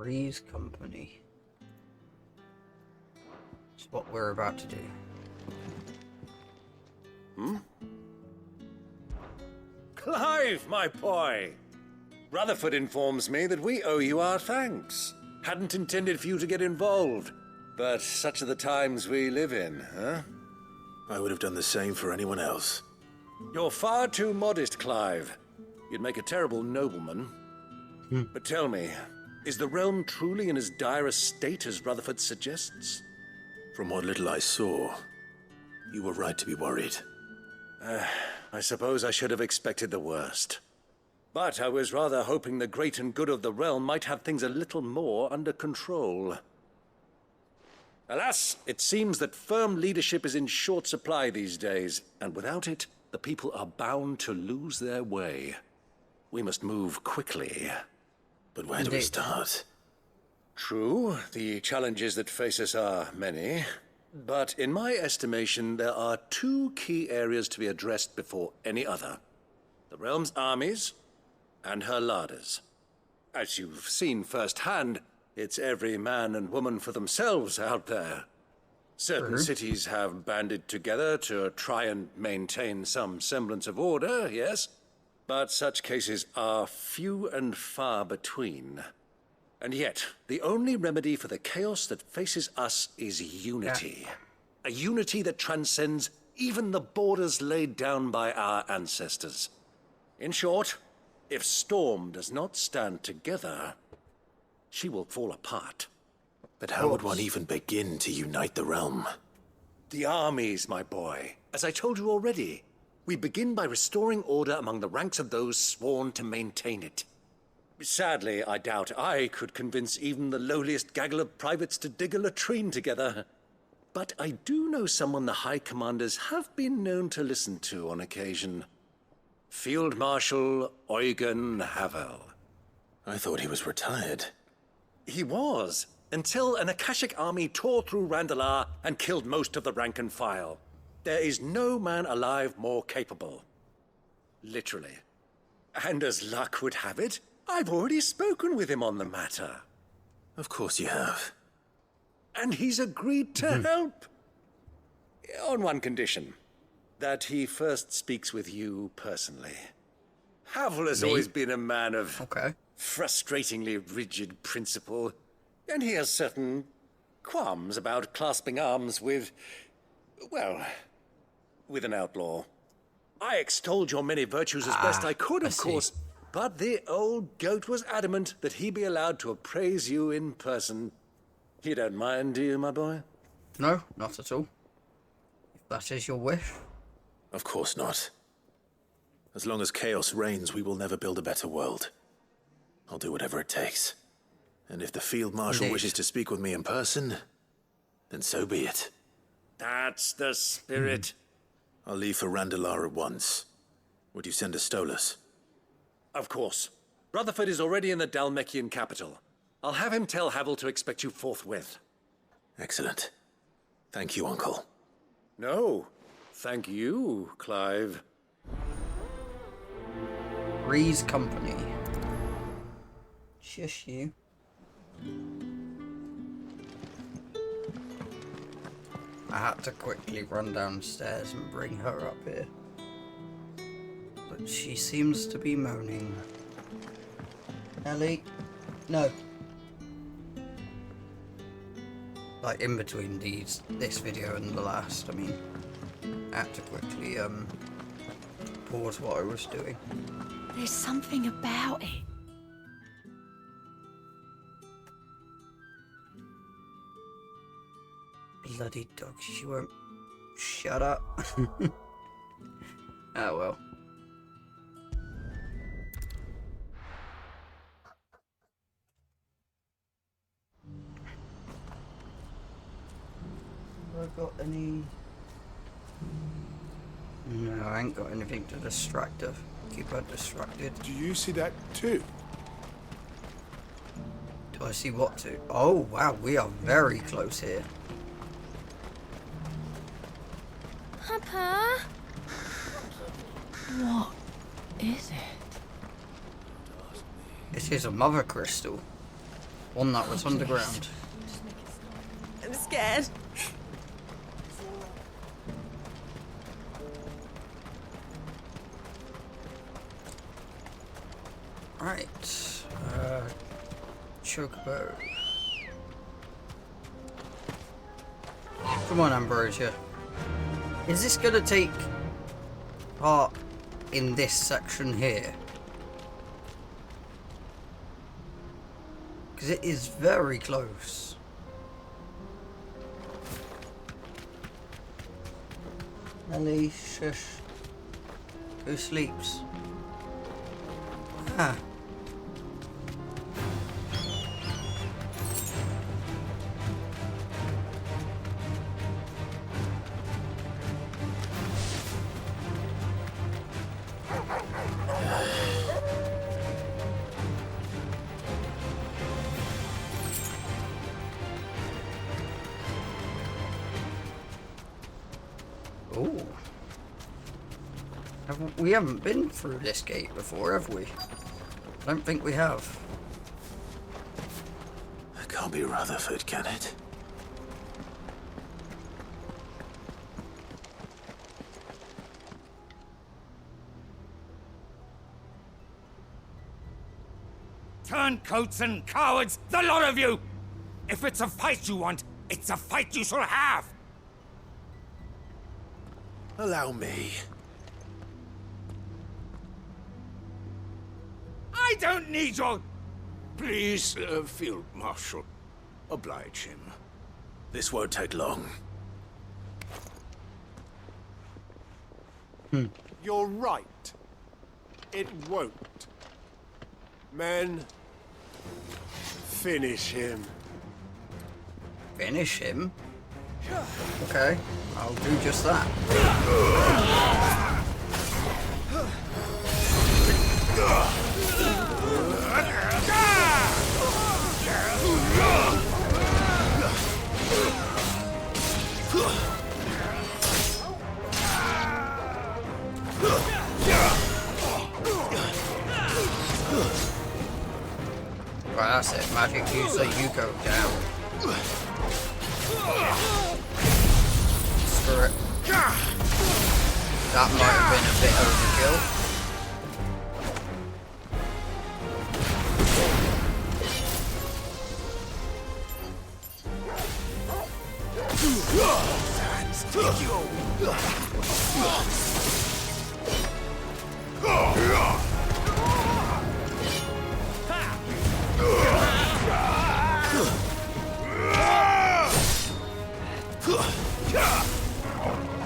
Three's Company. It's what we're about to do. Clive, my boy! Rutherford informs me that we owe you our thanks. Hadn't intended for you to get involved, but such are the times we live in, huh? I would have done the same for anyone else. You're far too modest, Clive. You'd make a terrible nobleman. But tell me, is the realm truly in as dire a state as Rutherford suggests? From what little I saw, you were right to be worried. I suppose I should have expected the worst. But I was rather hoping the great and good of the realm might have things a little more under control. Alas, it seems that firm leadership is in short supply these days, and without it, the people are bound to lose their way. We must move quickly. But where do we start? True, the challenges that face us are many. But in my estimation, there are two key areas to be addressed before any other. The realm's armies and her larders. As you've seen firsthand, it's every man and woman for themselves out there. Certain cities have banded together to try and maintain some semblance of order, yes, but such cases are few and far between. And yet, the only remedy for the chaos that faces us is unity. A unity that transcends even the borders laid down by our ancestors. In short, if Storm does not stand together, she will fall apart. But how would one even begin to unite the realm? The armies, my boy. As I told you already, we begin by restoring order among the ranks of those sworn to maintain it. Sadly, I doubt I could convince even the lowliest gaggle of privates to dig a latrine together. But I do know someone the High Commanders have been known to listen to on occasion. Field Marshal Eugen Havel. I thought he was retired. He was, until an Akashic army tore through Randalar and killed most of the rank and file. There is no man alive more capable. Literally. And as luck would have it, I've already spoken with him on the matter. Of course you have. And he's agreed to help. On one condition. That he first speaks with you personally. Havel has always been a man of frustratingly rigid principle, and he has certain qualms about clasping arms with, well, with an outlaw. I extolled your many virtues as best I could, of course, but the old goat was adamant that he be allowed to appraise you in person. You don't mind, do you, my boy? No, not at all. If that is your wish. Of course not. As long as chaos reigns, we will never build a better world. I'll do whatever it takes. And if the Field Marshal wishes to speak with me in person, then so be it. That's the spirit. I'll leave for Randalar at once. Would you send a Stolas? Of course. Rutherford is already in the Dalmekian capital. I'll have him tell Havel to expect you forthwith. Excellent. Thank you, Uncle. No. Thank you, Clive. Three's Company. Shush you. I had to quickly run downstairs and bring her up here. But she seems to be moaning. Ellie? No. Like in between this video and the last, I mean. I had to quickly pause what I was doing. There's something about it. Bloody dog, she won't shut up. Oh well. Have I got any... No, I ain't got anything to distract her. Keep her distracted. Do you see that too? Do I see what to? Oh wow, we are very close here. Papa? What is it? This is a mother crystal. One that was underground. I'm scared. Right. Chocobo. Come on, Ambrosia. Is this gonna take part in this section here? Because it is very close. Ellie, shush. Who sleeps? Ah. Oh. We haven't been through this gate before, have we? I don't think we have. It can't be Rutherford, can it? Turncoats and cowards, the lot of you! If it's a fight you want, it's a fight you shall have! Allow me. I don't need your... Please, Field Marshal, oblige him. This won't take long. You're right. It won't. Men, finish him. Finish him? Okay, I'll do just that. Right, that's it. Magic user, you go down. Screw it. That might have been a bit overkill.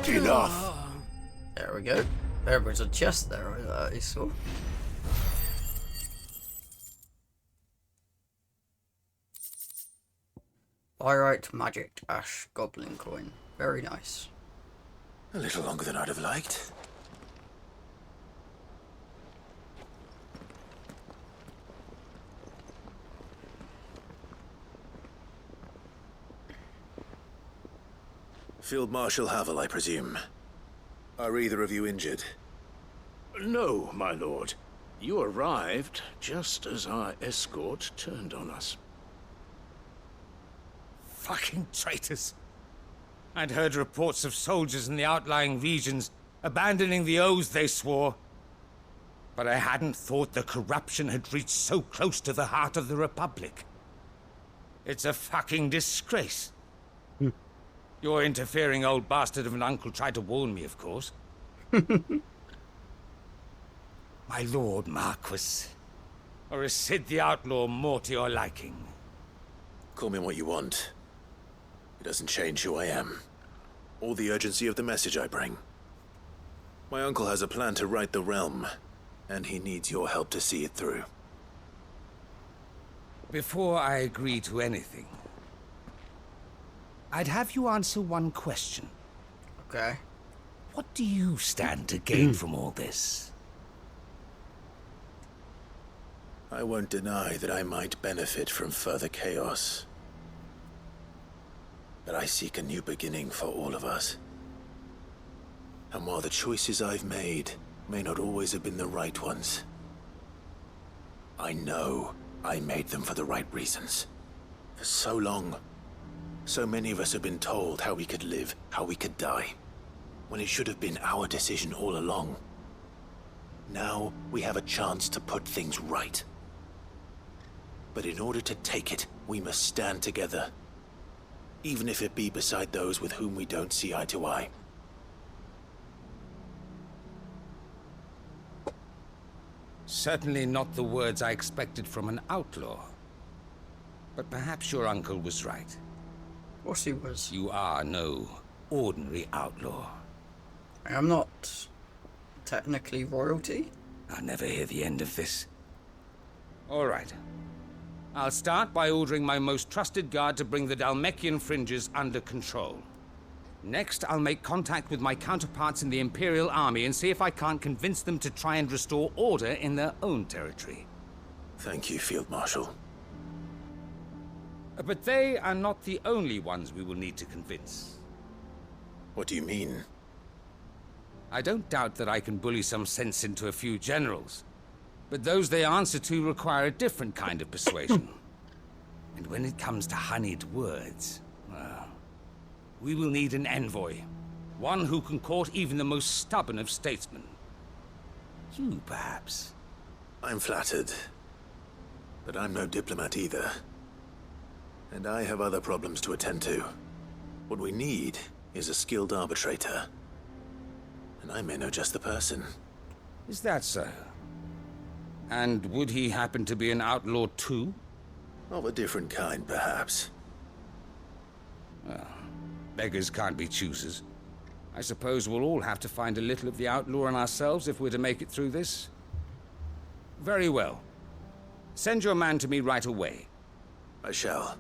Enough. There we go. There was a chest there I saw. Pyrite magic ash goblin coin. Very nice. A little longer than I'd have liked. Field Marshal Havel, I presume. Are either of you injured? No, my lord. You arrived just as our escort turned on us. Fucking traitors. I'd heard reports of soldiers in the outlying regions abandoning the oaths they swore. But I hadn't thought the corruption had reached so close to the heart of the Republic. It's a fucking disgrace. Your interfering old bastard of an uncle tried to warn me, of course. My lord Marquis. Or is Sid the Outlaw more to your liking? Call me what you want. It doesn't change who I am, or the urgency of the message I bring. My uncle has a plan to right the realm, and he needs your help to see it through. Before I agree to anything, I'd have you answer one question. Okay. What do you stand to gain from all this? I won't deny that I might benefit from further chaos. But I seek a new beginning for all of us. And while the choices I've made may not always have been the right ones, I know I made them for the right reasons. For so long, so many of us have been told how we could live, how we could die, when it should have been our decision all along. Now we have a chance to put things right. But in order to take it, we must stand together, even if it be beside those with whom we don't see eye to eye. Certainly not the words I expected from an outlaw. But perhaps your uncle was right. Of course he was. You are no ordinary outlaw. I am not technically royalty. I'll never hear the end of this. All right. I'll start by ordering my most trusted guard to bring the Dhalmekian fringes under control. Next, I'll make contact with my counterparts in the Imperial Army and see if I can't convince them to try and restore order in their own territory. Thank you, Field Marshal. But they are not the only ones we will need to convince. What do you mean? I don't doubt that I can bully some sense into a few generals, but those they answer to require a different kind of persuasion. And when it comes to honeyed words, well, we will need an envoy. One who can court even the most stubborn of statesmen. You, perhaps. I'm flattered. But I'm no diplomat either. And I have other problems to attend to. What we need is a skilled arbitrator. And I may know just the person. Is that so? And would he happen to be an outlaw too? Of a different kind, perhaps. Well, beggars can't be choosers. I suppose we'll all have to find a little of the outlaw in ourselves if we're to make it through this. Very well. Send your man to me right away. I shall.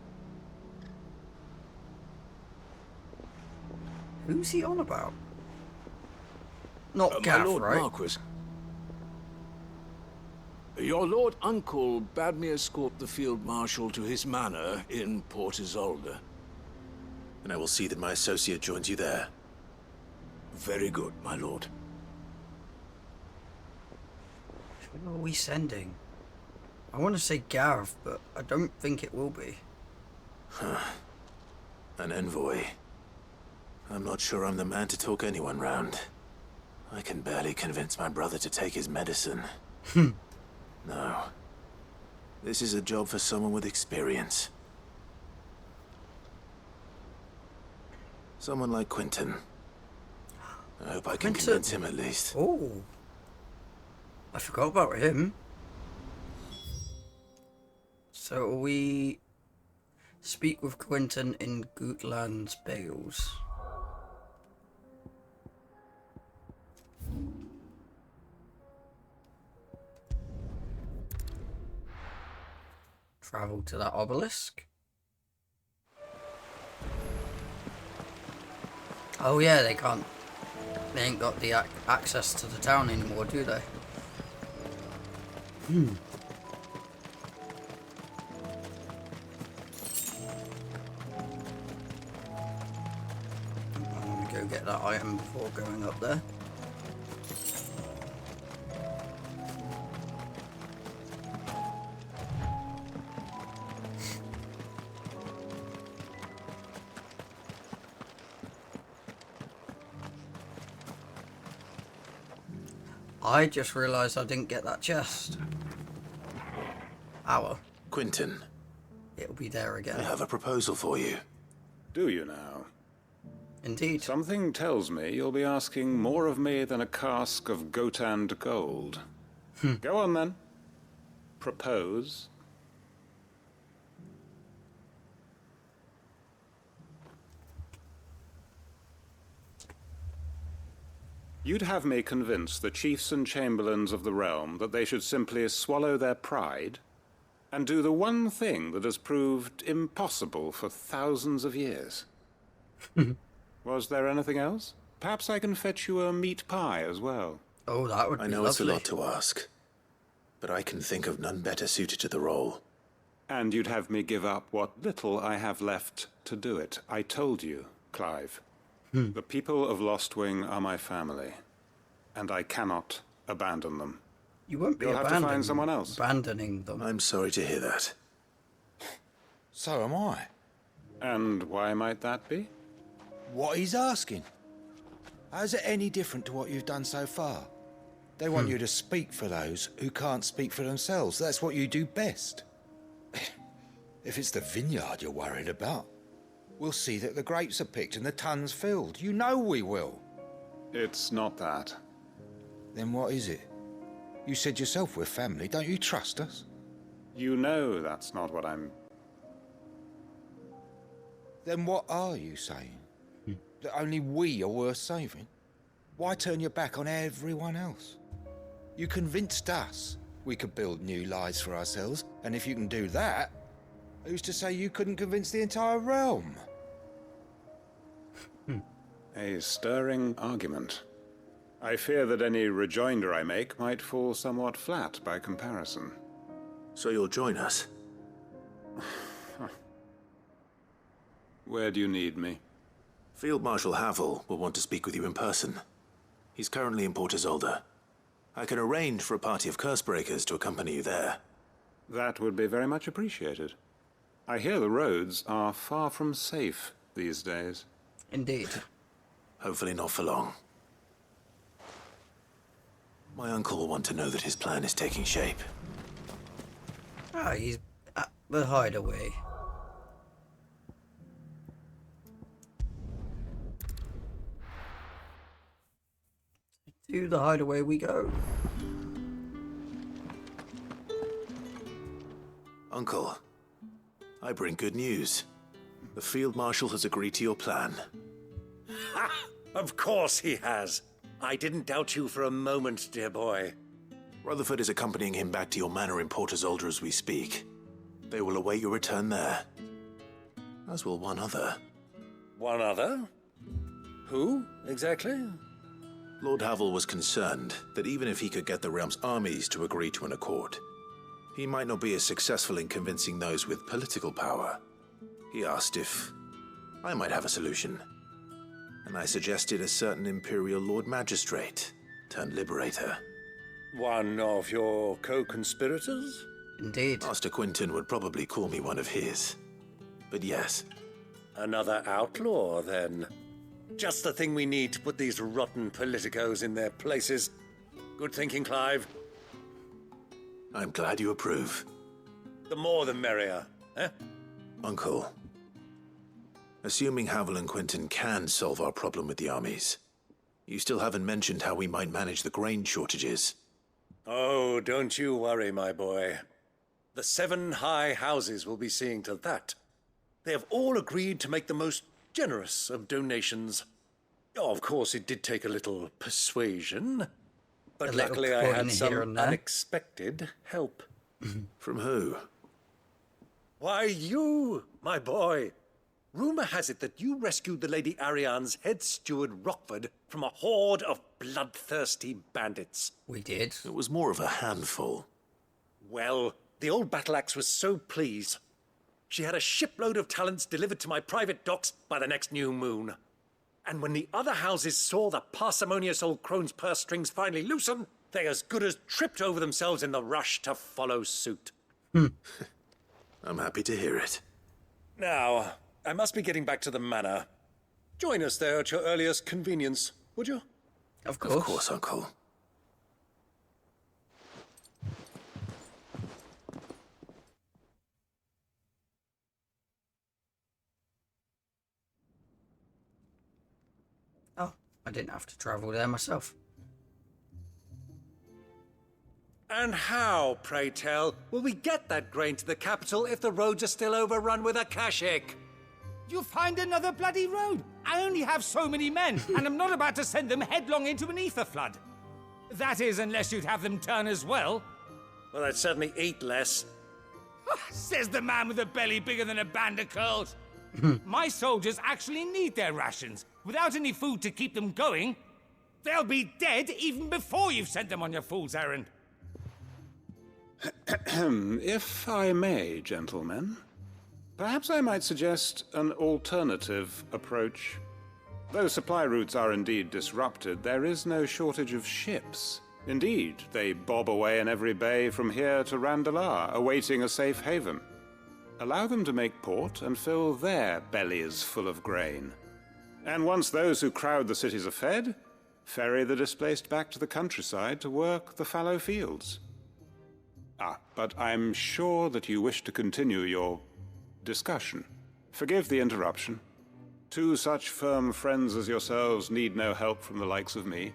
Who's he on about? Not My Gav, Lord right? Marquis. Your Lord Uncle bade me escort the Field Marshal to his manor in Port Isolde. And I will see that my associate joins you there. Very good, my lord. Who are we sending? I want to say Gav, but I don't think it will be. An envoy. I'm not sure I'm the man to talk anyone round. I can barely convince my brother to take his medicine. No. This is a job for someone with experience. Someone like Quentin. I hope I can Quentin? convince him at least. Oh. I forgot about him. So we speak with Quentin in Gutland's Bales. Travel to that obelisk. Oh yeah, they can't. They ain't got the access to the town anymore, do they? I'm gonna go get that item before going up there. I just realised I didn't get that chest. Ow. Quentin, It'll be there I again. have a proposal for you. Do you now? Indeed. Something tells me you'll be asking more of me than a cask of Gotand gold. Go on then. Propose. You'd have me convince the chiefs and chamberlains of the realm that they should simply swallow their pride and do the one thing that has proved impossible for thousands of years. Was there anything else? Perhaps I can fetch you a meat pie as well. Oh, that would be I know lovely. it's a lot to ask, but I can think of none better suited to the role. And you'd have me give up what little I have left to do it. I told you, Clive. The people of Lostwing are my family, and I cannot abandon them. You won't be You'll have to find someone else. abandoning them. I'm sorry to hear that. So am I. And why might that be? What he's asking. How's it any different to what you've done so far? They want you to speak for those who can't speak for themselves. That's what you do best. If it's the vineyard you're worried about, we'll see that the grapes are picked and the tons filled. You know we will. It's not that. Then what is it? You said yourself we're family. Don't you trust us? You know that's not what I'm... Then what are you saying? That only we are worth saving? Why turn your back on everyone else? You convinced us we could build new lives for ourselves, and if you can do that, who's to say you couldn't convince the entire realm? A stirring argument. I fear that any rejoinder I make might fall somewhat flat by comparison. So you'll join us? Where do you need me? Field Marshal Havel will want to speak with you in person. He's currently in Port Isolde. I can arrange for a party of Cursebreakers to accompany you there. That would be very much appreciated. I hear the roads are far from safe these days. Indeed. Hopefully not for long. My uncle will want to know that his plan is taking shape. Ah, he's at the hideaway. To the hideaway we go. Uncle, I bring good news. The Field Marshal has agreed to your plan. Ha! Of course he has. I didn't doubt you for a moment, dear boy. Rutherford is accompanying him back to your manor in Port Isolde as we speak. They will await your return there. As will one other. One other? Who, exactly? Lord Havel was concerned that even if he could get the realm's armies to agree to an accord, he might not be as successful in convincing those with political power. He asked if I might have a solution, and I suggested a certain Imperial Lord Magistrate turned Liberator. One of your co-conspirators? Indeed. Master Quinton would probably call me one of his. But yes. Another outlaw, then. Just the thing we need to put these rotten politicos in their places. Good thinking, Clive. I'm glad you approve. The more the merrier, eh? Uncle, assuming Havel and Quinton can solve our problem with the armies, you still haven't mentioned how we might manage the grain shortages. Oh, don't you worry, my boy. The 7 high houses will be seeing to that. They have all agreed to make the most generous of donations. Oh, of course, it did take a little persuasion, but luckily I had some unexpected help. From who? Why, you, my boy. Rumor has it that you rescued the Lady Ariane's head steward Rockford from a horde of bloodthirsty bandits. We did. It was more of a handful. Well, the old battle axe was so pleased. She had a shipload of talents delivered to my private docks by the next new moon. And when the other houses saw the parsimonious old crone's purse strings finally loosen, they as good as tripped over themselves in the rush to follow suit. I'm happy to hear it. Now, I must be getting back to the manor. Join us there at your earliest convenience, would you? Of course. Of course, Uncle. Oh, I didn't have to travel there myself. And how, pray tell, will we get that grain to the capital if the roads are still overrun with Akashic? You'll find another bloody road. I only have so many men, and I'm not about to send them headlong into an ether flood. That is, unless you'd have them turn as well. Well, I'd certainly eat less. Says the man with a belly bigger than a band of curls. My soldiers actually need their rations. Without any food to keep them going, they'll be dead even before you've sent them on your fool's errand. If I may, gentlemen, perhaps I might suggest an alternative approach. Though supply routes are indeed disrupted, there is no shortage of ships. Indeed, they bob away in every bay from here to Randalar, awaiting a safe haven. Allow them to make port and fill their bellies full of grain. And once those who crowd the cities are fed, ferry the displaced back to the countryside to work the fallow fields. But I'm sure that you wish to continue your discussion. Forgive the interruption. Two such firm friends as yourselves need no help from the likes of me.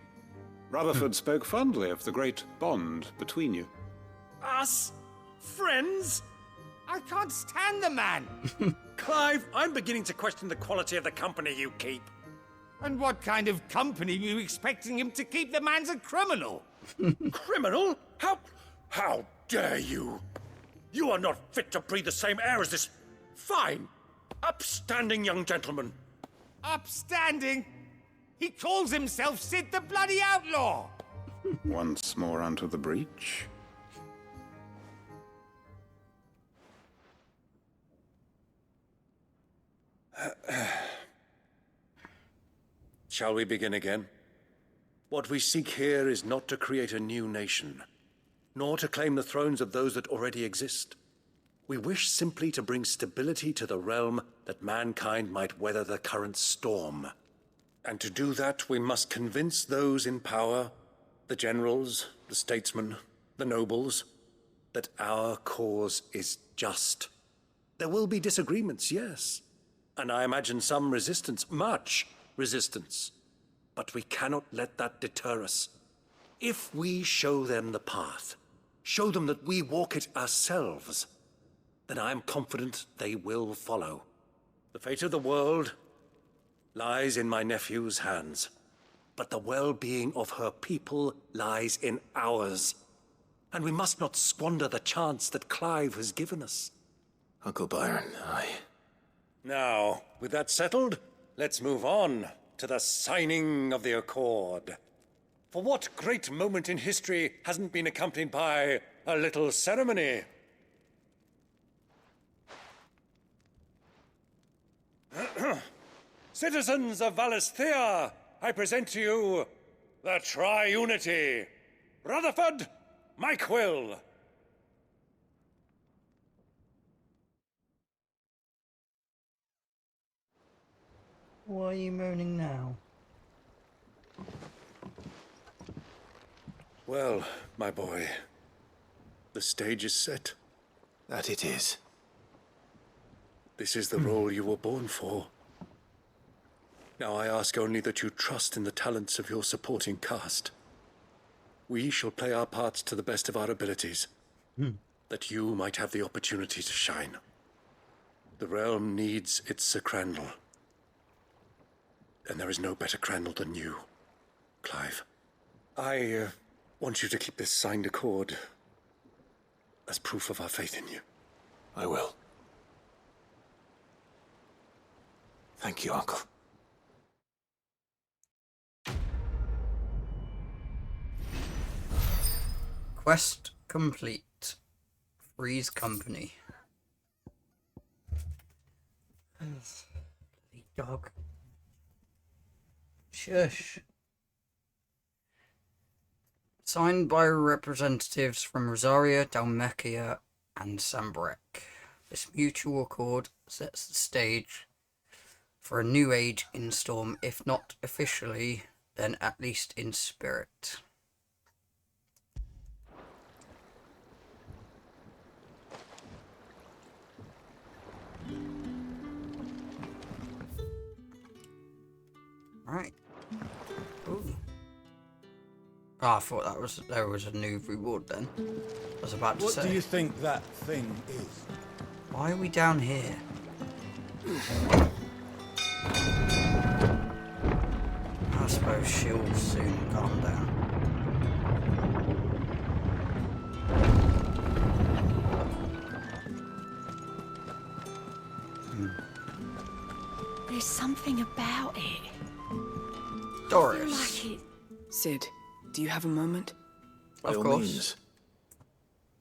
Rutherford spoke fondly of the great bond between you. Us? Friends? I can't stand the man! Clive, I'm beginning to question the quality of the company you keep. And what kind of company were you expecting him to keep? The man's a criminal! Criminal? How dare you? You are not fit to breathe the same air as this fine, upstanding young gentleman. Upstanding? He calls himself Sid the Bloody Outlaw! Once more onto the breach. Shall we begin again? What we seek here is not to create a new nation, nor to claim the thrones of those that already exist. We wish simply to bring stability to the realm that mankind might weather the current storm. And to do that, we must convince those in power, the generals, the statesmen, the nobles, that our cause is just. There will be disagreements, yes, and I imagine some resistance, much resistance. But we cannot let that deter us. If we show them the path, show them that we walk it ourselves, then I am confident they will follow. The fate of the world lies in my nephew's hands, but the well-being of her people lies in ours. And we must not squander the chance that Clive has given us. Uncle Byron, Now, with that settled, let's move on to the signing of the Accord. For what great moment in history hasn't been accompanied by a little ceremony? Citizens of Valisthea, I present to you the Triunity. Rutherford, Mike Will. Why are you moaning now? Well, my boy, the stage is set. that it is. This is the role you were born for. Now I ask only that you trust in the talents of your supporting cast. We shall play our parts to the best of our abilities, that you might have the opportunity to shine. The realm needs its Sir Crandall. And there is no better Crandall than you, Clive. I want you to keep this signed accord as proof of our faith in you. I will. Thank you, Uncle. Quest complete. Freeze company. Bloody dog. Shush. Signed by representatives from Rosaria, Dalmekia, and Sambrek. This mutual accord sets the stage for a new age in Storm, if not officially, then at least in spirit. Right. Ooh. Oh, I thought there was a new reward then. I was about to say. What do you think that thing is? Why are we down here? I suppose she'll soon calm down. There's something about it. Doris. Like it. Sid, do you have a moment? By Of all course. means.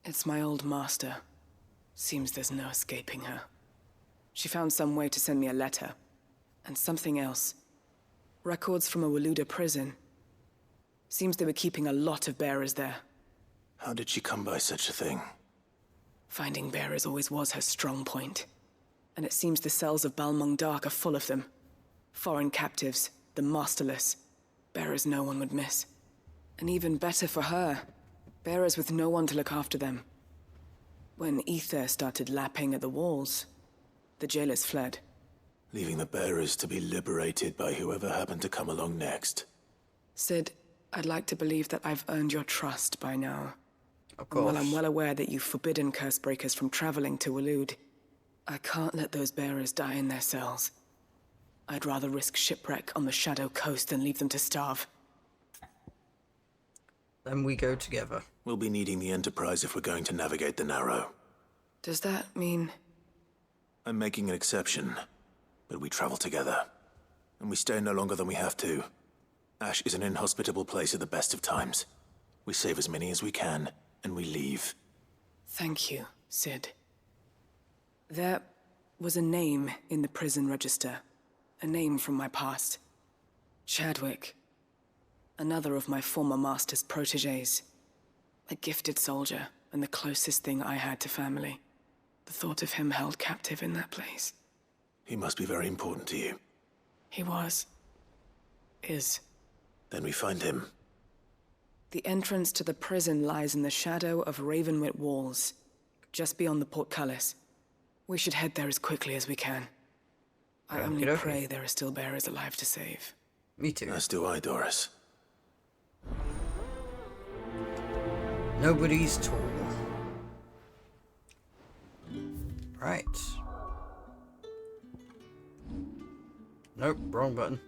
It's my old master. Seems there's no escaping her. She found some way to send me a letter. And something else. Records from a Waluda prison. Seems they were keeping a lot of bearers there. How did she come by such a thing? Finding bearers always was her strong point. And it seems the cells of Balmung Dark are full of them. Foreign captives, the masterless. Bearers no one would miss. And even better for her, bearers with no one to look after them. When ether started lapping at the walls, the jailers fled. Leaving the bearers to be liberated by whoever happened to come along next. Sid, I'd like to believe that I've earned your trust by now. Of And while course. I'm well aware that you've forbidden Cursebreakers from traveling to Waloed, I can't let those bearers die in their cells. I'd rather risk shipwreck on the Shadow Coast than leave them to starve. Then we go together. We'll be needing the Enterprise if we're going to navigate the Narrow. Does that mean... I'm making an exception, but we travel together. And we stay no longer than we have to. Ash is an inhospitable place at the best of times. We save as many as we can, and we leave. Thank you, Sid. There was a name in the prison register. A name from my past. Chadwick. Another of my former master's protégés. A gifted soldier, and the closest thing I had to family. The thought of him held captive in that place. He must be very important to you. He was. Is. Then we find him. The entrance to the prison lies in the shadow of Ravenwit Walls, just beyond the portcullis. We should head there as quickly as we can. I only Okey-dokey. pray there are still bearers alive to save. Me too. As do I, Doris. Nobody's tall. Right. Nope, wrong button.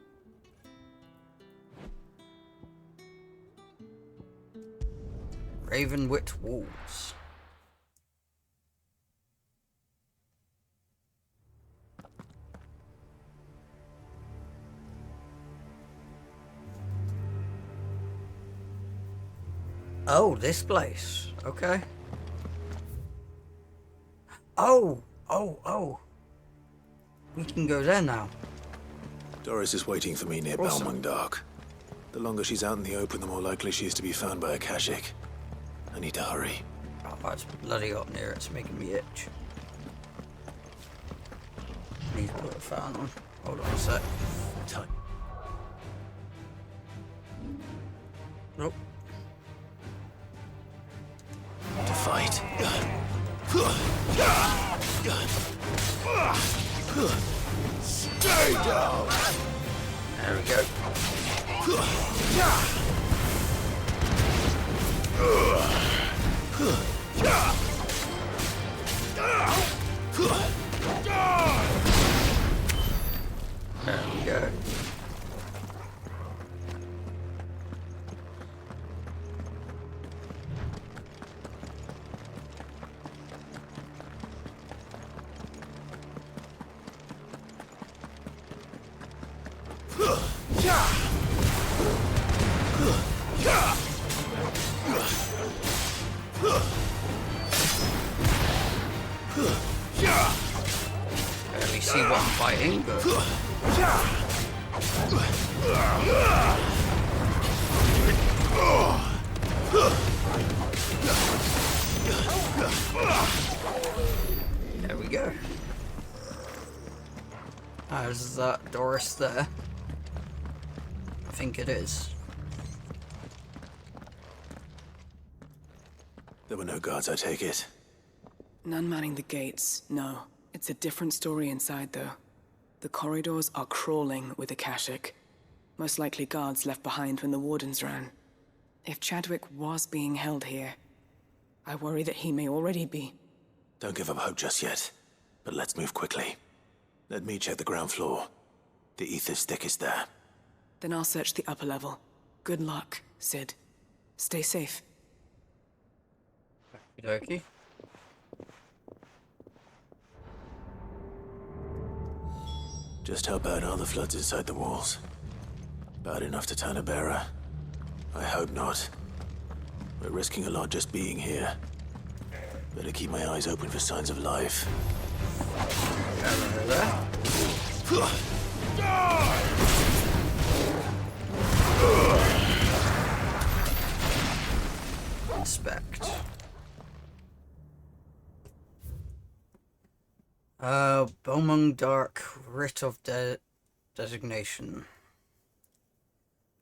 Ravenwit Walls. Oh, this place. Okay. Oh. We can go there now. Doris is waiting for me near Awesome. Balmung Dark. The longer she's out in the open, the more likely she is to be found by a Kashyyyk. I need to hurry. Oh, that's bloody hot near. It's making me itch. Need to put a fan on. Hold on a sec. Time. Nope. To fight. Stay down! There we go. There we go. Barely see what I'm fighting, but there we go. Is that Doris there? I think it is. There were no guards, I take it. None manning the gates, no. It's a different story inside, though. The corridors are crawling with Akashic. Most likely guards left behind when the wardens ran. If Chadwick was being held here, I worry that he may already be. Don't give up hope just yet. But let's move quickly. Let me check the ground floor. The ether stick is there. Then I'll search the upper level. Good luck, Sid. Stay safe. Okey-dokey. Just how bad are the floods inside the walls? Bad enough to turn a bearer? I hope not. We're risking a lot just being here. Better keep my eyes open for signs of life. Inspect. Belmont Dark Writ of Designation.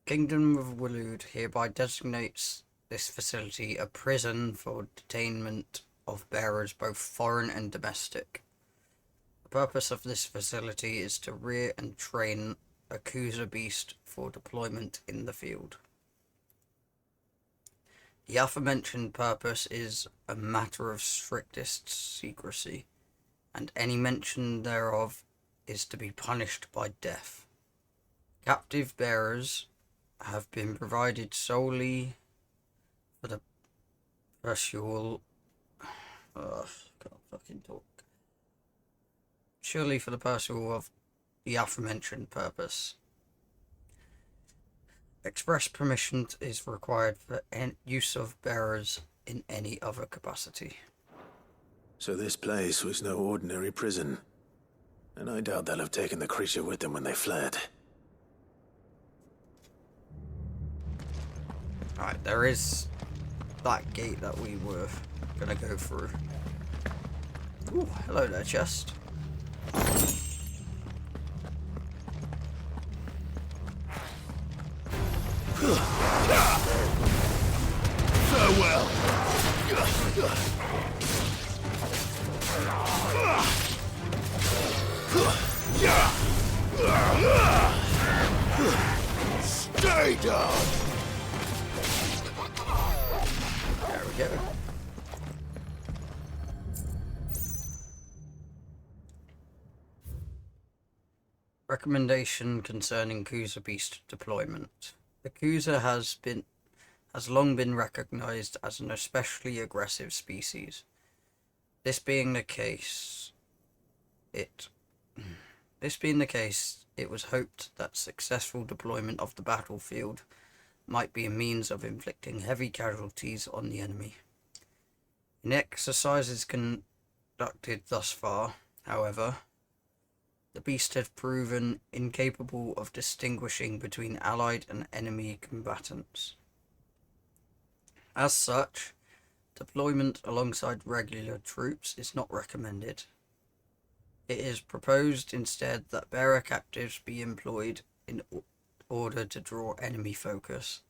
Kingdom of Waloed hereby designates this facility a prison for detainment of bearers, both foreign and domestic. The purpose of this facility is to rear and train a Kuza beast for deployment in the field. The aforementioned purpose is a matter of strictest secrecy, and any mention thereof is to be punished by death. Captive bearers have been provided solely for the pursual. Can't fucking talk. Surely for the pursual of the aforementioned purpose. Express permission is required for use of bearers in any other capacity. So this place was no ordinary prison. And I doubt they'll have taken the creature with them when they fled. Alright, there is that gate that we were gonna go through. Ooh, hello there, chest. Farewell. Stay down. There we go. Recommendation concerning Kuza beast deployment. The Kuza has long been recognized as an especially aggressive species. This being the case, it was hoped that successful deployment of the battlefield might be a means of inflicting heavy casualties on the enemy. In exercises conducted thus far, however, the beast had proven incapable of distinguishing between allied and enemy combatants. As such, deployment alongside regular troops is not recommended. It is proposed instead that bearer captives be employed in order to draw enemy focus,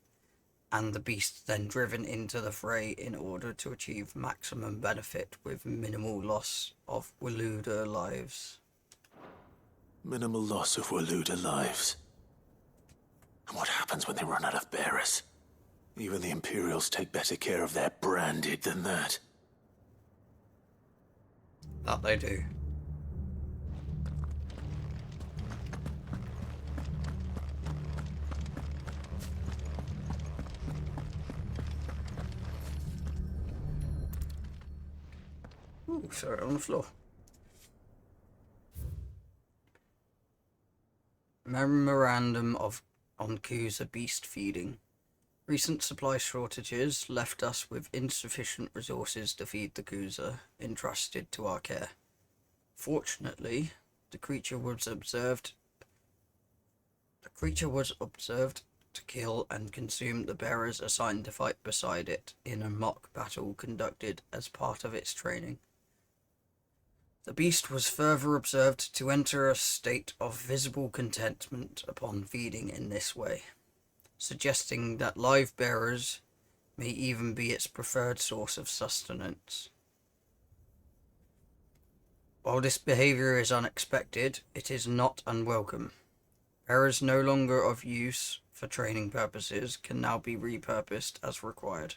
and the beast then driven into the fray in order to achieve maximum benefit with minimal loss of Waluda lives. Minimal loss of Waluda lives. And what happens when they run out of bearers? Even the Imperials take better care of their branded than that. That they do. Ooh, sorry, on the floor. Memorandum on Kuza beast feeding. Recent supply shortages left us with insufficient resources to feed the Kuza entrusted to our care. Fortunately, the creature was observed to kill and consume the bearers assigned to fight beside it in a mock battle conducted as part of its training. The beast was further observed to enter a state of visible contentment upon feeding in this way, suggesting that live bearers may even be its preferred source of sustenance. While this behavior is unexpected, it is not unwelcome. Bearers no longer of use for training purposes can now be repurposed as required.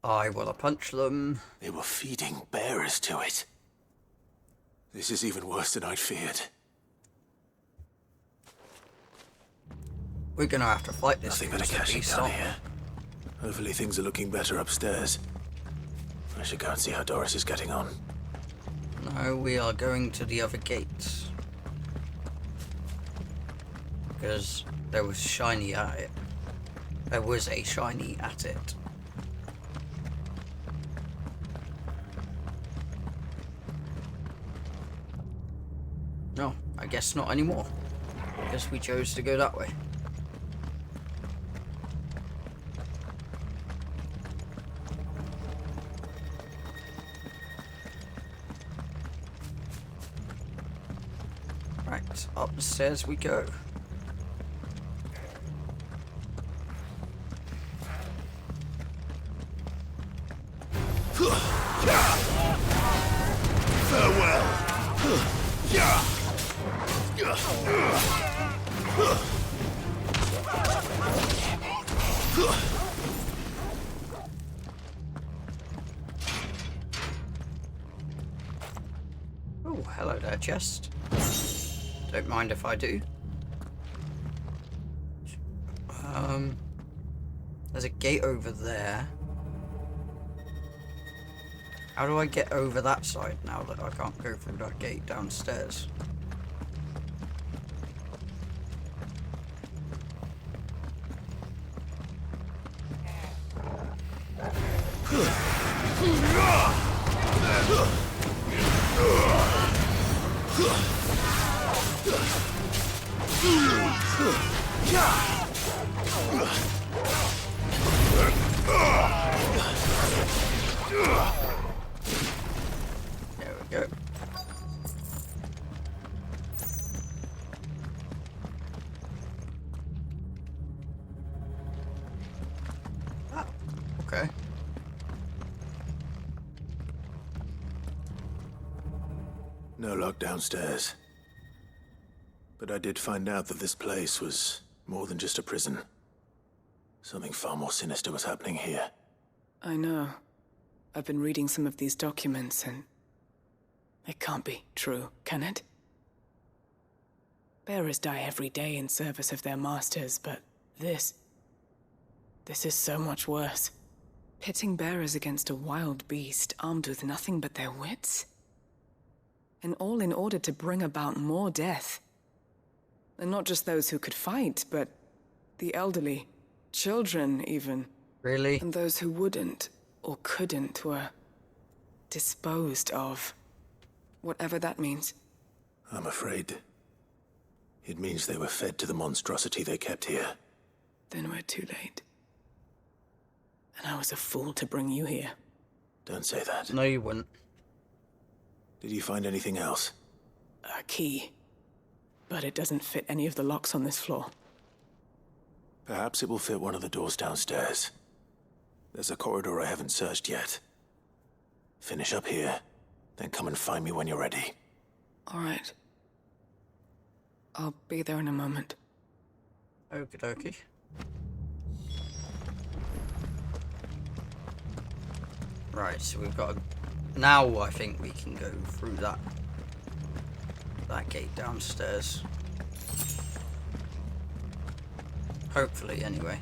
I will punch them. They were feeding bearers to it. This is even worse than I'd feared. We're gonna have to fight this Nothing thing but a caching beast, down aren't we? here. Hopefully things are looking better upstairs. I should go and see how Doris is getting on. No, we are going to the other gate. Because there was shiny at it. There was a shiny at it. No, I guess not anymore. I guess we chose to go that way. Right, up the stairs we go. Farewell. Oh, hello there, chest. Don't mind if I do. There's a gate over there. How do I get over that side now that I can't go through that gate downstairs? There we go. Oh, okay. No lock downstairs. But I did find out that this place was more than just a prison. Something far more sinister was happening here. I know. I've been reading some of these documents, and it can't be true, can it? Bearers die every day in service of their masters, but this is so much worse. Pitting bearers against a wild beast armed with nothing but their wits? And all in order to bring about more death. And not just those who could fight, but the elderly, children even. Really? And those who wouldn't or couldn't were disposed of. Whatever that means. I'm afraid it means they were fed to the monstrosity they kept here. Then we're too late. And I was a fool to bring you here. Don't say that. No, you wouldn't. Did you find anything else? A key. But it doesn't fit any of the locks on this floor. Perhaps it will fit one of the doors downstairs. There's a corridor I haven't searched yet. Finish up here, then come and find me when you're ready. All right. I'll be there in a moment. Okie dokie. Right, so we've got now I think we can go through that gate downstairs. Hopefully, anyway.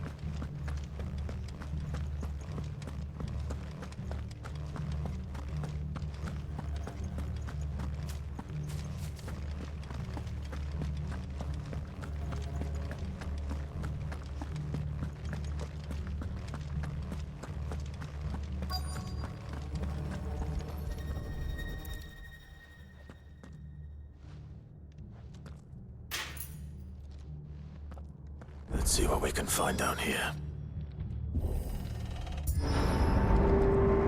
Let's see what we can find down here.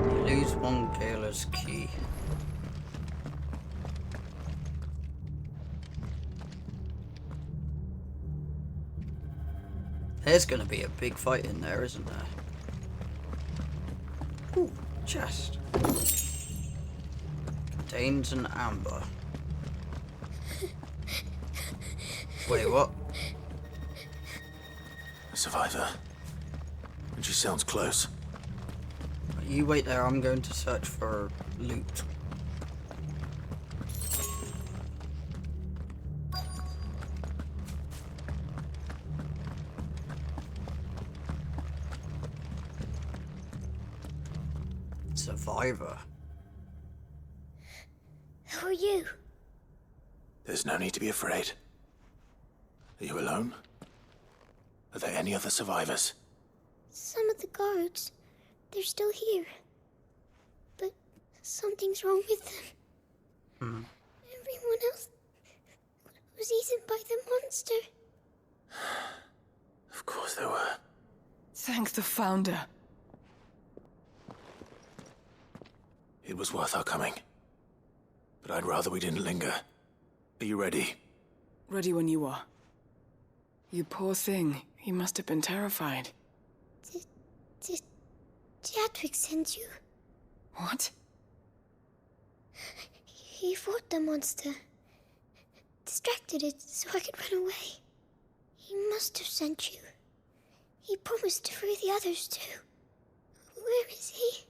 You lose one Galer's key. There's gonna be a big fight in there, isn't there? Ooh, chest. Contains an amber. Wait, what? A survivor. And she sounds close. You wait there, I'm going to search for loot. Survivor. Who are you? There's no need to be afraid. Are you alone? Are there any other survivors? Some of the guards. They're still here. But something's wrong with them. Everyone else was eaten by the monster. Of course there were. Thank the Founder. It was worth our coming. But I'd rather we didn't linger. Are you ready? Ready when you are. You poor thing. You must have been terrified. Did Chadwick send you? What? He fought the monster. Distracted it so I could run away. He must have sent you. He promised to free the others too. Where is he?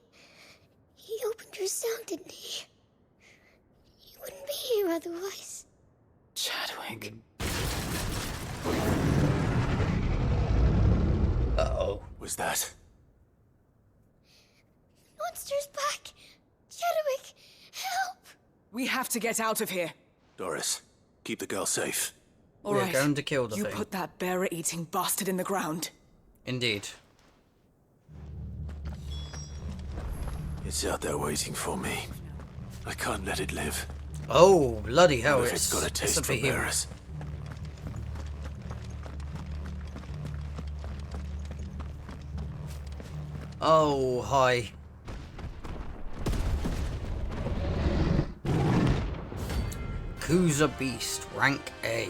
He opened your cell, didn't he? He wouldn't be here otherwise. Chadwick. Uh-oh. Was that? Monster's back! Chadwick, help! We have to get out of here. Doris, keep the girl safe. All We're right. going to kill the You thing. put that bearer-eating bastard in the ground. Indeed. It's out there waiting for me. I can't let it live. Oh, bloody hell, What if it's got a it's taste a for behemoth. bearers? Oh, hi. Kuza Beast, rank A.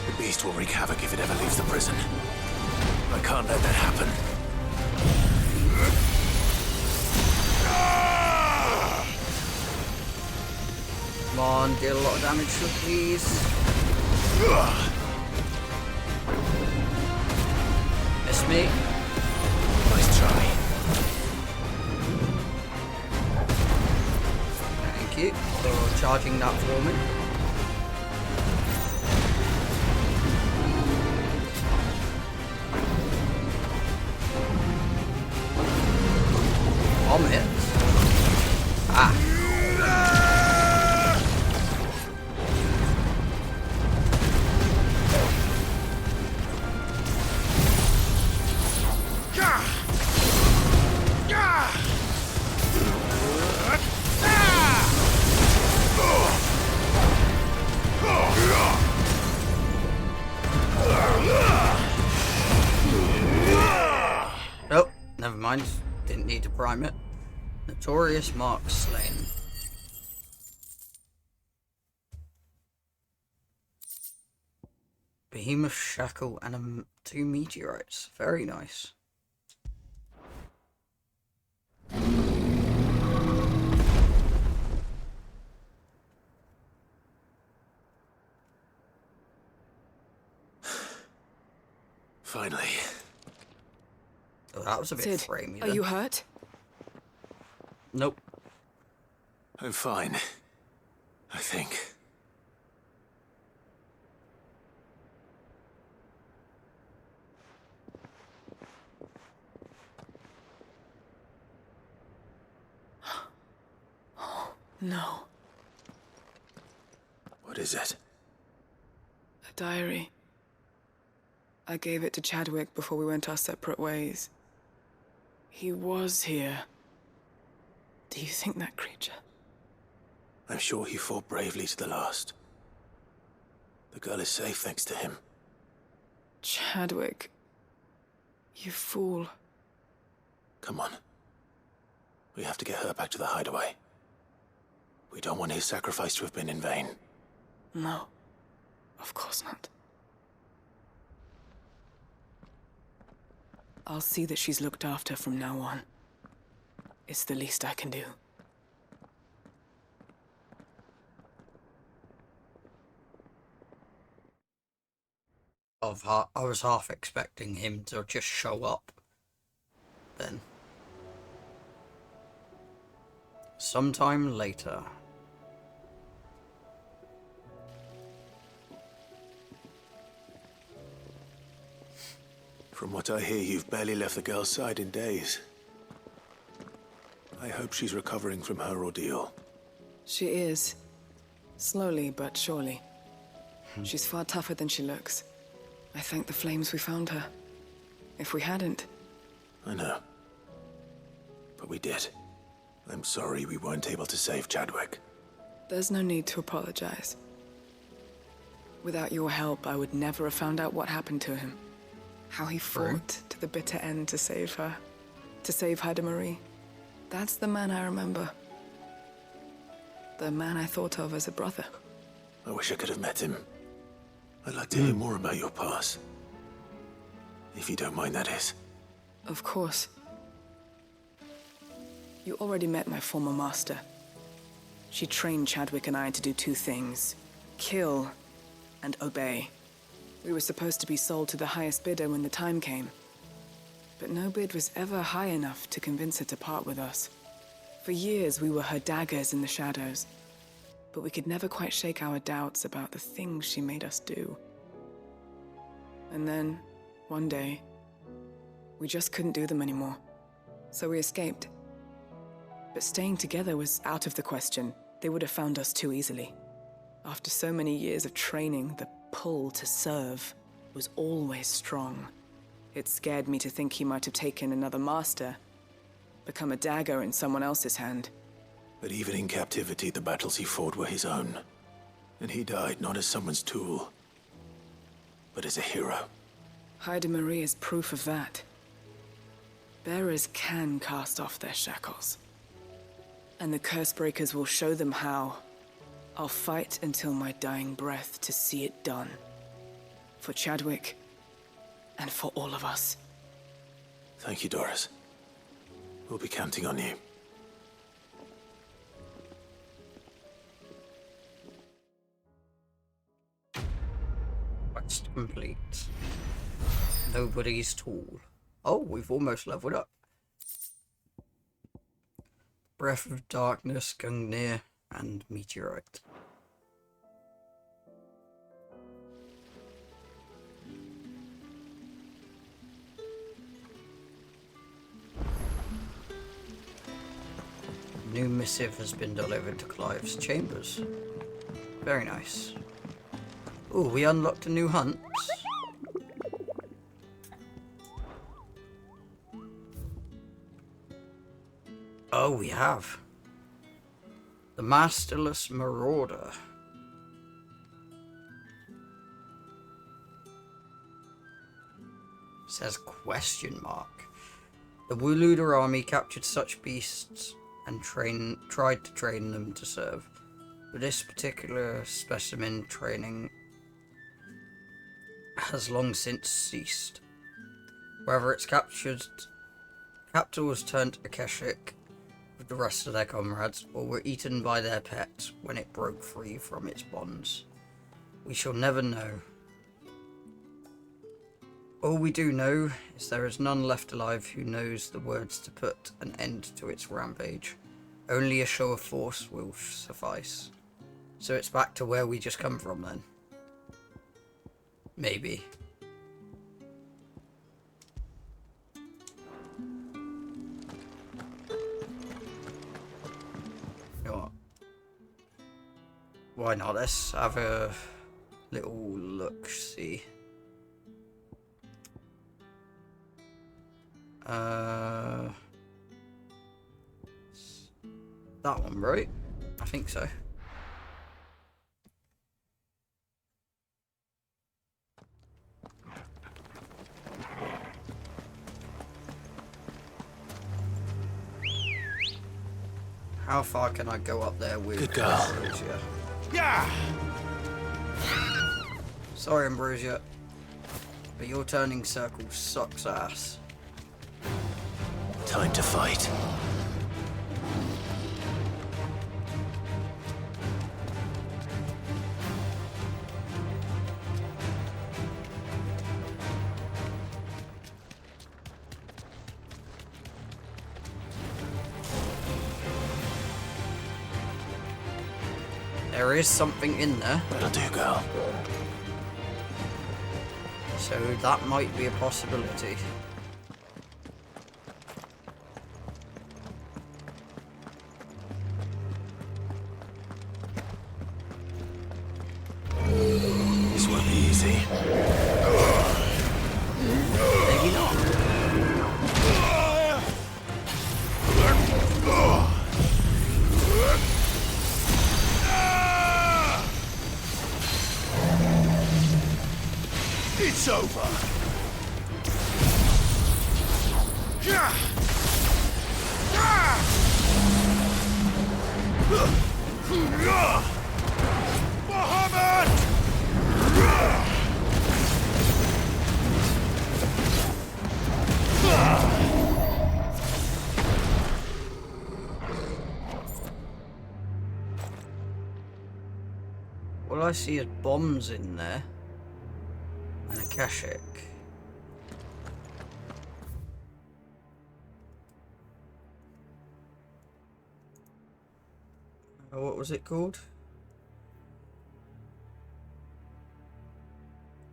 The beast will wreak havoc if it ever leaves the prison. I can't let that happen. Come on, deal a lot of damage, please. Miss me. Nice try. Thank you for charging that for me. Bomb hits. Ah. Oh, never mind. Didn't need to prime it. Notorious Mark slain. Behemoth Shackle and two meteorites. Very nice. Finally. Oh, that was a bit Sid, framey. are you hurt? Nope. I'm fine. I think. No. What is it? A diary. I gave it to Chadwick before we went our separate ways. He was here. Do you think that creature? I'm sure he fought bravely to the last. The girl is safe thanks to him. Chadwick. You fool. Come on. We have to get her back to the hideaway. We don't want his sacrifice to have been in vain. No. Of course not. I'll see that she's looked after from now on. It's the least I can do. I was half expecting him to just show up. Then. Sometime later. From what I hear, you've barely left the girl's side in days. I hope she's recovering from her ordeal. She is. Slowly but surely. She's far tougher than she looks. I thank the flames we found her. If we hadn't... I know. But we did. I'm sorry we weren't able to save Chadwick. There's no need to apologize. Without your help, I would never have found out what happened to him. How he fought to the bitter end to save her. To save Haida Marie. That's the man I remember. The man I thought of as a brother. I wish I could have met him. I'd like to hear more about your past. If you don't mind, that is. Of course. You already met my former master. She trained Chadwick and I to do two things. Kill and obey. We were supposed to be sold to the highest bidder when the time came. But no bid was ever high enough to convince her to part with us. For years, we were her daggers in the shadows. But we could never quite shake our doubts about the things she made us do. And then, one day, we just couldn't do them anymore. So we escaped. But staying together was out of the question. They would have found us too easily. After so many years of training, the pull to serve was always strong. It scared me to think he might have taken another master, become a dagger in someone else's hand. But even in captivity, the battles he fought were his own. And he died not as someone's tool, but as a hero. Haida Marie is proof of that. Bearers can cast off their shackles. And the Cursebreakers will show them how. I'll fight until my dying breath to see it done. For Chadwick, and for all of us. Thank you, Doris. We'll be counting on you. Quest complete. Nobody's tool. Oh, we've almost leveled up. Breath of Darkness, Gungnir, and Meteorite. New missive has been delivered to Clive's chambers. Very nice. Ooh, we unlocked a new hunt. Oh, we have. The Masterless Marauder. Says question mark. The Wuluda army captured such beasts and tried to train them to serve. But this particular specimen training has long since ceased. Wherever it's captured, captors turned Akashic with the rest of their comrades, or were eaten by their pet when it broke free from its bonds. We shall never know. All we do know is there is none left alive who knows the words to put an end to its rampage. Only a show of force will suffice. So it's back to where we just come from then. Maybe. You know what? Why not? Let's have a little look-see. That one, right? I think so. How far can I go up there with Ambrosia? Yeah. Sorry, Ambrosia, but your turning circle sucks ass. Time to fight. There is something in there. That'll do, girl. So that might be a possibility. This won't be easy. Maybe not. It's over. All I see is bombs in there and a Kashik. What was it called?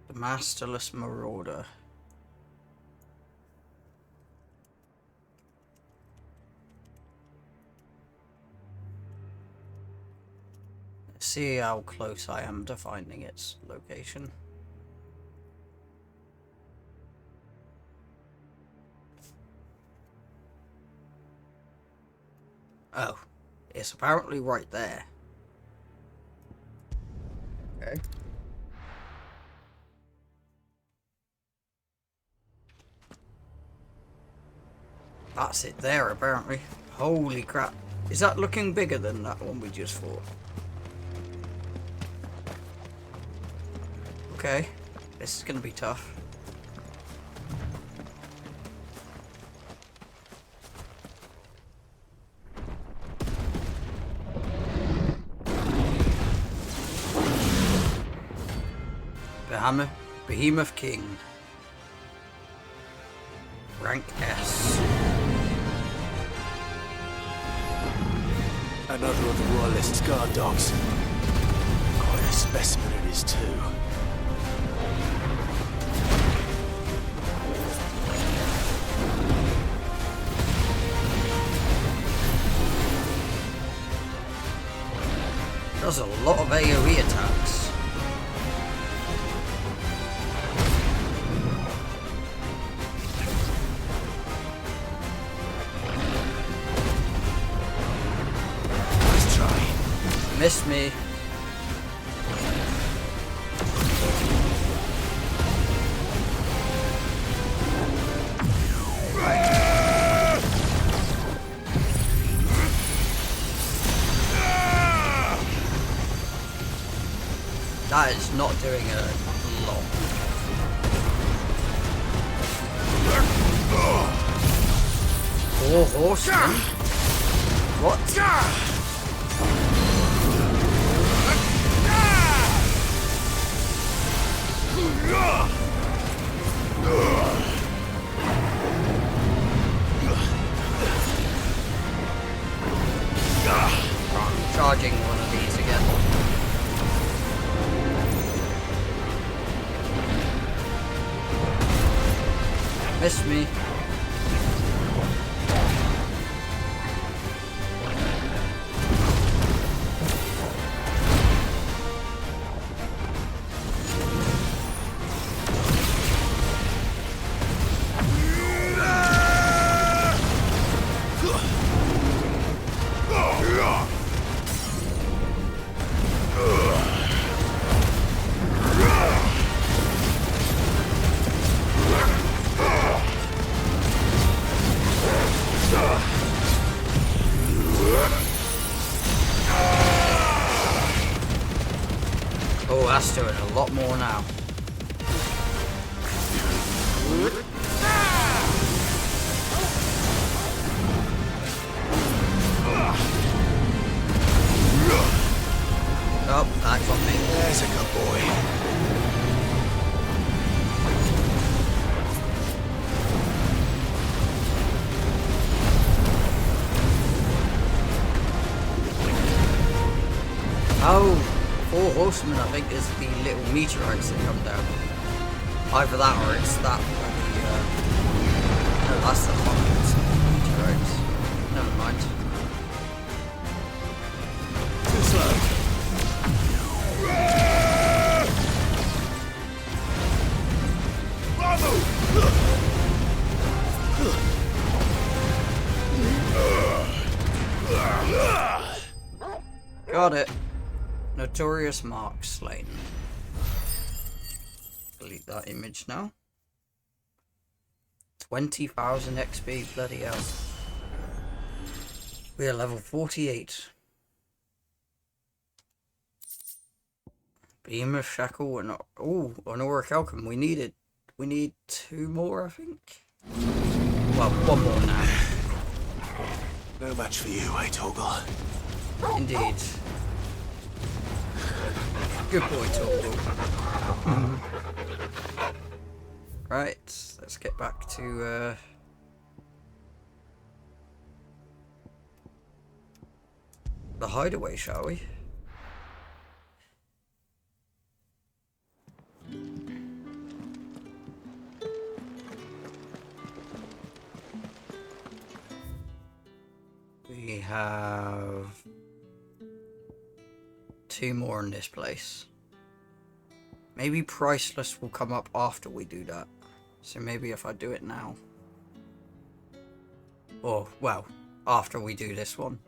The Masterless Marauder. Let's see how close I am to finding its location. Oh, it's apparently right there. Okay. That's it there, apparently. Holy crap. Is that looking bigger than that one we just fought? Okay. This is gonna be tough. Behemoth King. Rank S. Another of the Royalist guard dogs. Quite a specimen it is, too. Does a lot of AoE attacks. Missed me. That is not doing a lot. Four horsemen? What? I'm charging one of these again. Missed me. Oh, that's doing a lot more now. Oh, that got me. There's a good boy. Oh, four horsemen, I think, is the little meteorites that come down. Either that or it's that. No, that's the hundreds of meteorites. Never mind. Too slow. Got it. Notorious Mark slain. Delete that image now. 20,000 XP, bloody hell. We are level 48. Beam of Shackle and an Orichalcum. We need 2 more, I think. Well, 1 more now. No match for you, eh, Torgal? Indeed. Good boy, Torgal. Right, let's get back to the hideaway, shall we? We have 2 more in this place. Maybe Priceless will come up after we do that. So maybe if I do it now. Or, well, after we do this one.